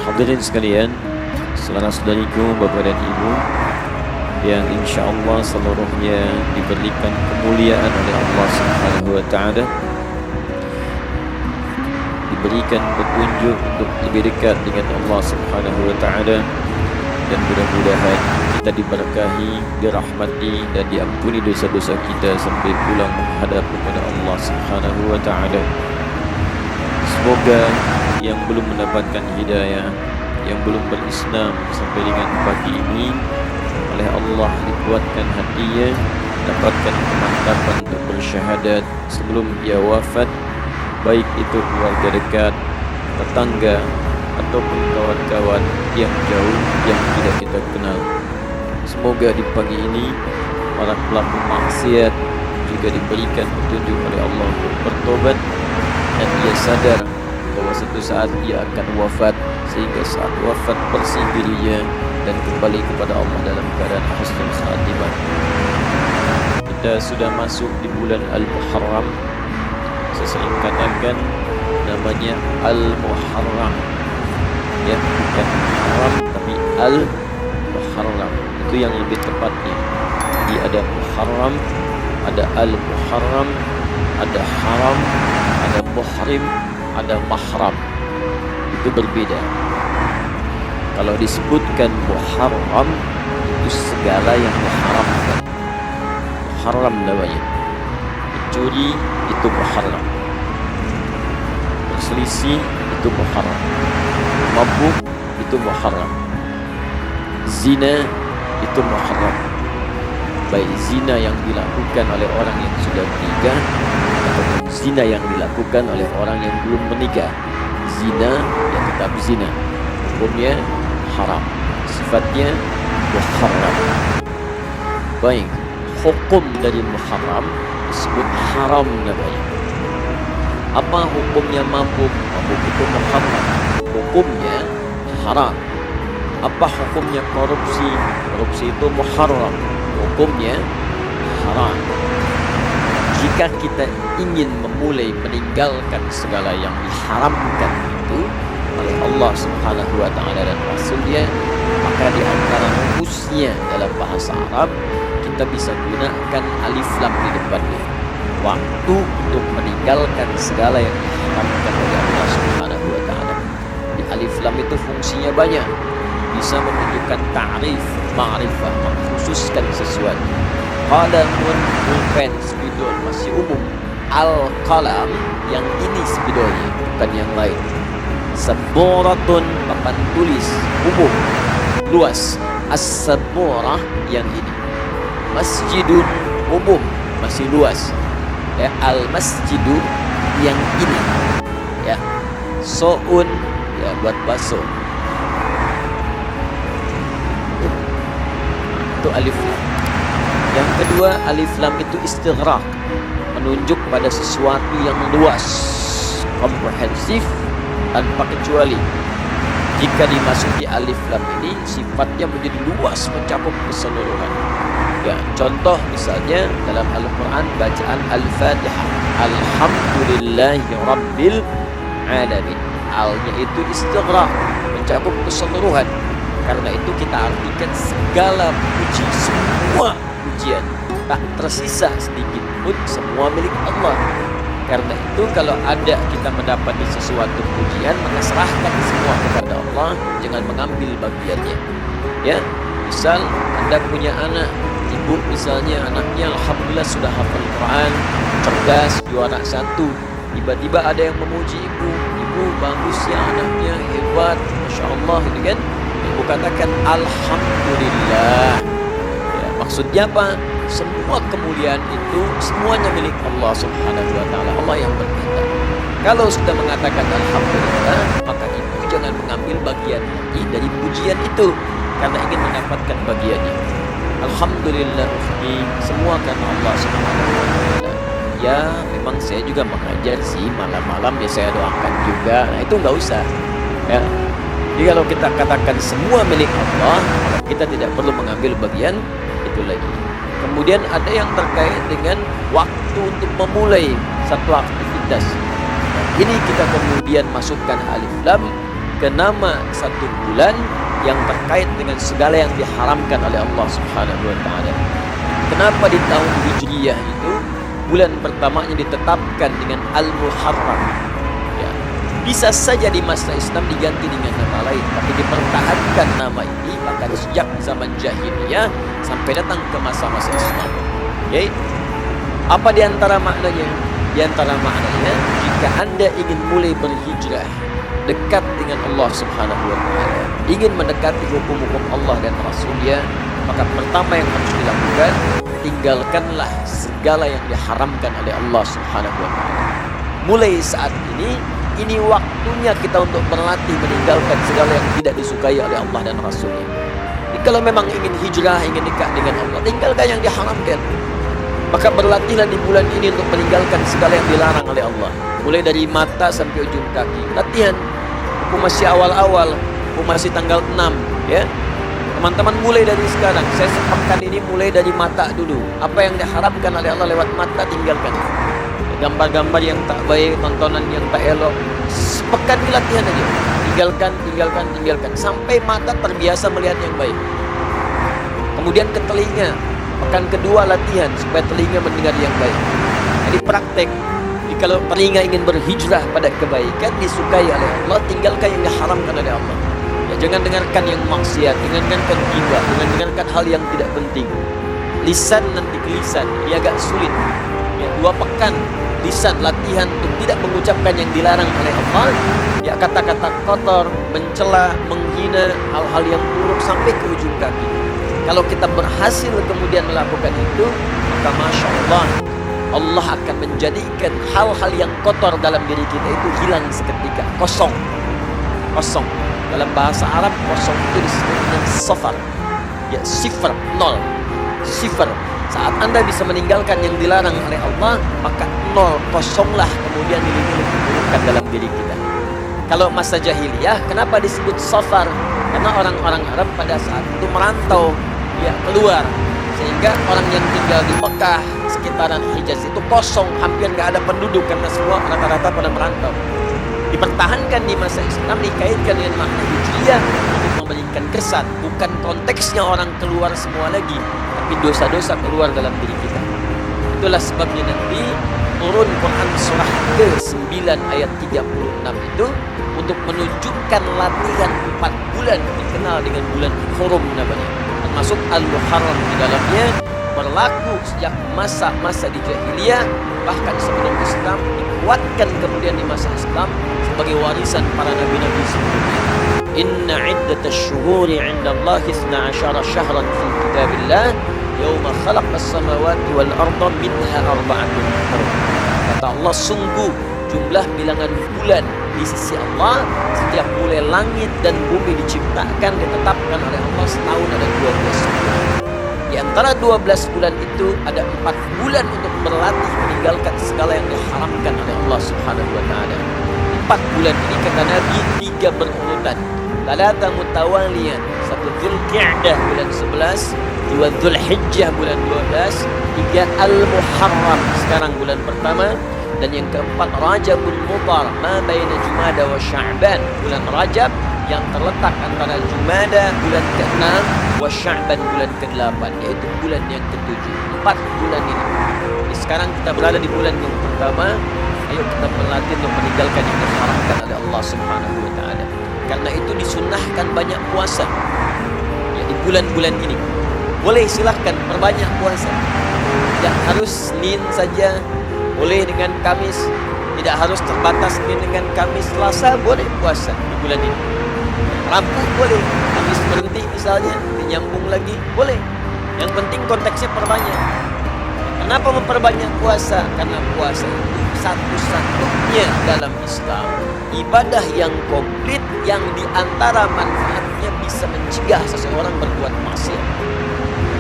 Hadirin sekalian, saudara-saudariku, bapak dan ibu yang insyaallah seluruhnya diberikan kemuliaan oleh Allah Subhanahu wa taala, diberikan petunjuk untuk lebih dekat dengan Allah Subhanahu wa taala, dan mudah-mudahan kita diberkahi, dirahmati dan diampuni dosa-dosa kita sampai pulang menghadap kepada Allah Subhanahu wa taala. Semoga yang belum mendapatkan hidayah, yang belum berislam sampai dengan pagi ini, oleh Allah dikuatkan hatinya, dapatkan kemantapan untuk bersyahadat sebelum dia wafat, baik itu keluarga dekat, tetangga, ataupun kawan-kawan yang jauh yang tidak kita kenal. Semoga di pagi ini para pelaku maksiat juga diberikan petunjuk oleh Allah untuk bertobat, dan dia sadar bahwa suatu saat dia akan wafat, sehingga saat wafat bersih dirinya dan kembali kepada Allah dalam keadaan husnul khatimah. Kita sudah masuk di bulan Al-Muharram. Saya sering katakan namanya Al-Muharram, ya, bukan Muharram tapi Al-Muharram, itu yang lebih tepatnya. Jadi ada Muharram, ada Al-Muharram, ada Haram, ada Muhrim, ada Mahram. Itu berbeda. Kalau disebutkan Muharram, itu segala yang diharamkan. Muharram namanya. Mencuri itu Muharram, berselisih itu Muharram, mabuk itu Muharram, zina itu Muharram. Baik zina yang dilakukan oleh orang yang sudah menikah ataupun zina yang dilakukan oleh orang yang belum menikah. Zina ya tetap zina, hukumnya haram, sifatnya muharram. Baik, hukum dari muharram disebut haram namanya. Apa hukumnya mabuk? Mabuk itu muharram, hukumnya haram. Apa hukumnya korupsi? Korupsi itu muharram, hukumnya haram. Jika kita ingin memulai meninggalkan segala yang diharamkan itu oleh Allah Subhanahu wa taala dan Rasulnya, maka di antara rumusnya dalam bahasa Arab kita bisa gunakan alif lam di depannya. Waktu untuk meninggalkan segala yang diharamkan oleh Allah Subhanahu wa taala. Di alif lam itu fungsinya banyak. Bisa menunjukkan ta'rif, ma'rifah, mengkhususkan sesuatu. Qalamun, pulpen, spidol masih umum. Al-qalam yang ini spidolnya, bukan yang lain. Saburatun, papan tulis, umum, luas. As-saburah yang ini. Masjidun, umum, masih luas. Ya, al-masjidu yang ini. Ya. So'un, ya, buat bakso. Itu alif lam. Yang kedua, alif lam itu istighraq, menunjuk pada sesuatu yang luas, komprehensif, tanpa kecuali. Jika dimasuki alif lam ini, sifatnya menjadi luas, mencakup keseluruhan. Ya, contoh misalnya dalam Al-Quran bacaan Al-Fatihah, Alhamdulillahi Rabbil Alamin. Al-nya itu istighraq, mencakup keseluruhan. Karena itu kita artikan segala puji, semua pujian, tak tersisa sedikit pun, semua milik Allah. Karena itu kalau ada kita mendapati sesuatu pujian, maka serahkan semua kepada Allah, jangan mengambil bagiannya. Ya, misal Anda punya anak, ibu misalnya anaknya alhamdulillah sudah hafal Quran, cerdas, juara 1. Tiba-tiba ada yang memuji ibu, ibu bagus ya anaknya, hebat, masya Allah, gitu kan? Ibu katakan alhamdulillah. Ya, maksudnya apa? Semua kemuliaan itu semuanya milik Allah Subhanahu wa taala, Allah yang berkata. Kalau sudah mengatakan alhamdulillah, maka ibu jangan mengambil bagian lagi dari pujian itu karena ingin mendapatkan bagiannya. Alhamdulillah, semua karena Allah Subhanahu wa taala. Ya, memang saya juga mengajar sih, malam-malam ya saya doakan juga. Nah, itu enggak usah. Ya. Jadi kalau kita katakan semua milik Allah, kita tidak perlu mengambil bagian itu lagi. Kemudian ada yang terkait dengan waktu untuk memulai satu aktivitas. Ini kita kemudian masukkan alif lam ke nama satu bulan yang terkait dengan segala yang diharamkan oleh Allah Subhanahu wa taala. Kenapa di tahun Hijriyah itu bulan pertamanya ditetapkan dengan Al-Muharram? Ya, bisa saja di masa Islam diganti dengan nama lain, tapi dipertahankan nama ini bahkan sejak zaman Jahiliyah sampai datang ke masa-masa Islam. Yaitu apa di antara maknanya? Di antara maknanya, jika Anda ingin mulai berhijrah dekat dengan Allah Subhanahu wa taala, ingin mendekati hukum-hukum Allah dan Rasul-Nya, maka pertama yang harus dilakukan, tinggalkanlah segala yang diharamkan oleh Allah Subhanahu wa taala. Mulai saat ini waktunya kita untuk berlatih meninggalkan segala yang tidak disukai oleh Allah dan Rasul-Nya. Jadi kalau memang ingin hijrah, ingin dekat dengan Allah, tinggalkan yang diharamkan. Maka berlatihlah di bulan ini untuk meninggalkan segala yang dilarang oleh Allah. Mulai dari mata sampai ujung kaki. Latihan. Aku masih awal-awal. Aku masih tanggal 6. Ya. Teman-teman mulai dari sekarang. Saya sepekan ini mulai dari mata dulu. Apa yang diharamkan oleh Allah lewat mata, tinggalkan. Gambar-gambar yang tak baik, tontonan yang tak elok. Sepekan ini latihan aja. Tinggalkan. Sampai mata terbiasa melihat yang baik. Kemudian ke telinga. Pekan kedua latihan supaya telinga mendengar yang baik. Jadi praktek. Jadi kalau telinga ingin berhijrah pada kebaikan disukai oleh Allah, tinggalkan yang diharamkan oleh Allah. Ya, jangan dengarkan yang maksiat, jangan dengarkan ghibah, jangan dengarkan hal yang tidak penting. Lisan nanti ke lisan, ini agak sulit. Ya, 2 pekan lisan latihan untuk tidak mengucapkan yang dilarang oleh Allah. Ya, kata-kata kotor, mencela, menghina, hal-hal yang buruk sampai ke ujung kaki. Kalau kita berhasil kemudian melakukan itu, maka Masya Allah, Allah akan menjadikan hal-hal yang kotor dalam diri kita itu hilang seketika. Kosong. Dalam bahasa Arab, kosong itu disebut dengan safar. Ya, sifar, 0. Sifar. Saat Anda bisa meninggalkan yang dilarang oleh Allah, maka 0, kosonglah kemudian nilai-nilai keburukan dalam diri kita. Kalau masa jahiliyah, kenapa disebut safar? Karena orang-orang Arab pada saat itu merantau, ya, keluar, sehingga orang yang tinggal di Mekah sekitaran Hijaz itu kosong, hampir nggak ada penduduk karena semua rata-rata pada merantau. Dipertahankan di masa Islam, dikaitkan dengan makna Hijriyah untuk memberikan kesan, bukan konteksnya orang keluar semua lagi, tapi dosa-dosa keluar dalam diri kita. Itulah sebabnya nanti turun Quran surah ke-9 ayat 36 itu untuk menunjukkan latihan 4 bulan dikenal dengan bulan Hurum namanya. Termasuk Al-Muharram di dalamnya berlaku sejak masa-masa di jahiliyah, bahkan sebelum Islam, dikuatkan kemudian di masa Islam sebagai warisan para nabi-nabi sebelumnya. Inna iddatash syuhuri 'indallahi 12 syahran fi kitabillah yauma khalaqas samawati wal arda minha arba'atun hurum. Kata Allah, sungguh jumlah bilangan bulan di sisi Allah setiap mulai langit dan bumi diciptakan, ditetapkan oleh Allah setahun ada 12 bulan. Di antara 12 bulan itu ada 4 bulan untuk berlatih meninggalkan segala yang diharamkan oleh Allah Subhanahu wa taala. 4 bulan ini kata Nabi 3 berurutan. Talata mutawaliyan, 1 Dzulqa'dah bulan 11, 2 Dzulhijjah bulan 12, 3 Al-Muharram sekarang bulan pertama, dan yang keempat Rajabul Mudhar ma baina Jumada wa Sya'ban, bulan Rajab yang terletak antara Jumada bulan ke-6 wa Sya'ban bulan ke-8, yaitu bulan yang ke-7. 4 bulan ini. Jadi sekarang kita berada di bulan yang pertama. Ayo kita berlatih untuk meninggalkan yang diharamkan oleh Allah Subhanahu wa taala. Karena itu disunnahkan banyak puasa. Ya, di bulan-bulan ini. Boleh silahkan perbanyak puasa. Tidak harus Senin saja. Boleh dengan Kamis, tidak harus terbatas dengan Kamis. Selasa boleh puasa di bulan ini. Rabu boleh, Kamis berhenti misalnya, dinyambung lagi, boleh. Yang penting konteksnya perbanyak. Kenapa memperbanyak puasa? Karena puasa itu satu-satunya dalam Islam ibadah yang komplit yang diantara manfaatnya bisa mencegah seseorang berbuat maksiat.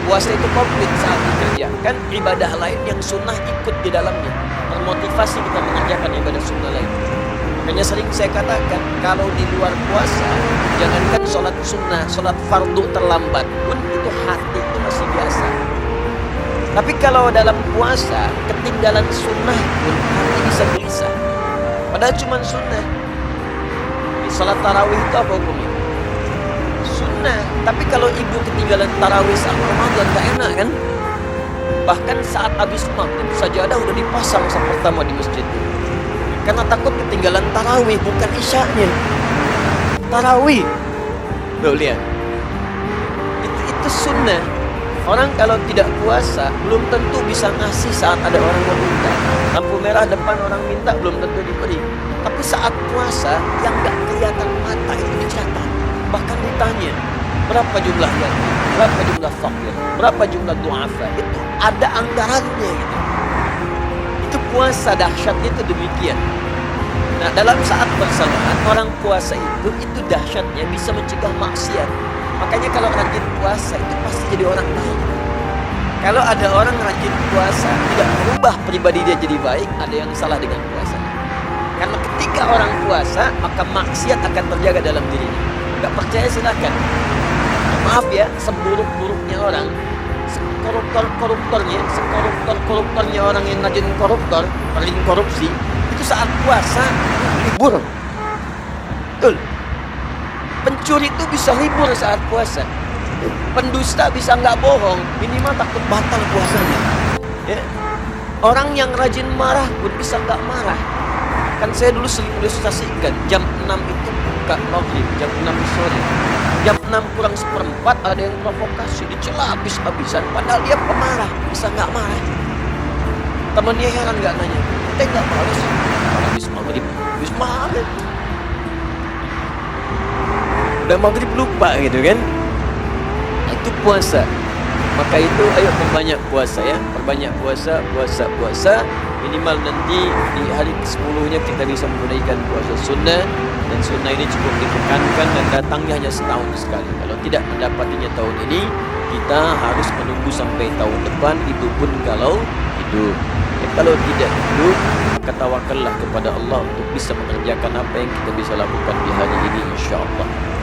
Puasa itu komplit saat dikerjakan, ibadah lain yang sunnah ikut di dalamnya, termotivasi kita mengerjakan ibadah sunnah lain. Makanya sering saya katakan, kalau di luar puasa, jangankan sholat sunnah, sholat fardu terlambat pun itu hati itu masih biasa. Tapi kalau dalam puasa, ketinggalan sunnah pun hati bisa gelisah. Padahal cuma sunnah. salat tarawih itu apa hukumnya? Sunnah. Tapi kalau ibu ketinggalan tarawih saat Ramadan gak enak kan? Bahkan saat habis maghrib sajadah udah dipasang saat pertama di masjid. Karena takut ketinggalan tarawih, bukan isyaknya. Tarawih. Tuh lihat. Itu sunnah. Orang kalau tidak puasa belum tentu bisa ngasih saat ada orang meminta. Lampu merah depan orang minta belum tentu diberi. Tapi saat puasa yang gak kelihatan mata itu dicatat. Bahkan ditanya, berapa jumlah yatim, berapa jumlah fakir, berapa jumlah du'afa. Itu ada anggarannya gitu. Itu puasa dahsyatnya itu demikian. Nah, dalam saat bersamaan orang puasa itu dahsyatnya bisa mencegah maksiat. Makanya kalau rajin puasa itu pasti jadi orang baik. Kalau ada orang rajin puasa tidak merubah pribadi dia jadi baik, ada yang salah dengan puasanya. Karena ketika orang puasa maka maksiat akan terjaga dalam dirinya. Gak percaya silakan. Maaf ya, seburuk-buruknya orang, sekoruptor-koruptornya orang yang rajin koruptor, rajin korupsi, itu saat puasa libur. Betul. Pencuri itu bisa libur saat puasa. Pendusta bisa nggak bohong, minimal takut batal puasanya. Ya. Orang yang rajin marah pun bisa nggak marah. Kan saya dulu sering ilustrasikan, jam 6 itu buka maghrib, jam 6 sore. Jam 6 kurang seperempat ada yang provokasi, dicela habis-habisan, padahal dia pemarah, bisa nggak marah. Temannya heran nggak nanya, kita nggak balas, habis maghrib. Udah maghrib lupa gitu kan. Itu puasa. Maka itu ayo perbanyak puasa ya. Perbanyak puasa. Minimal nanti di hari ke-10-nya kita bisa menunaikan puasa sunnah. Dan sunnah ini cukup ditekankan dan datangnya hanya setahun sekali. Kalau tidak mendapatinya tahun ini, kita harus menunggu sampai tahun depan. Itu pun kalau hidup. Kalau tidak hidup, maka tawakallah kepada Allah untuk bisa mengerjakan apa yang kita bisa lakukan di hari ini, insya Allah.